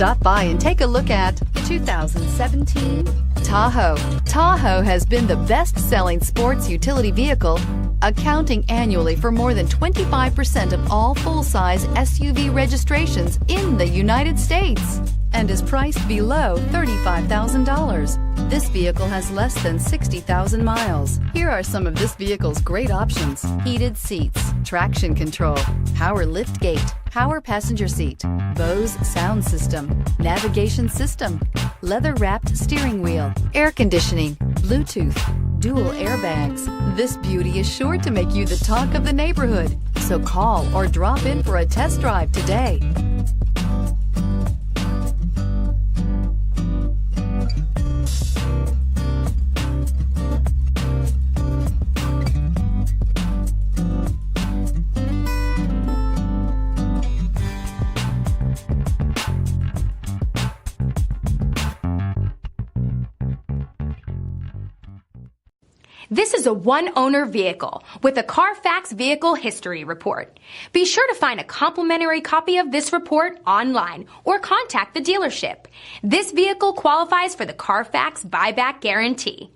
Stop by and take a look at the 2017 Tahoe. Tahoe has been the best-selling sports utility vehicle, accounting annually for more than 25% of all full-size SUV registrations in the United States, and is priced below $35,000. This vehicle has less than 60,000 miles. Here are some of this vehicle's great options: heated seats, traction control, power liftgate, power passenger seat, Bose sound system, navigation system, leather-wrapped steering wheel, air conditioning, Bluetooth, dual airbags. This beauty is sure to make you the talk of the neighborhood. So call or drop in for a test drive today. This is a one-owner vehicle with a CARFAX Vehicle History Report. Be sure to find a complimentary copy of this report online or contact the dealership. This vehicle qualifies for the CARFAX Buyback Guarantee.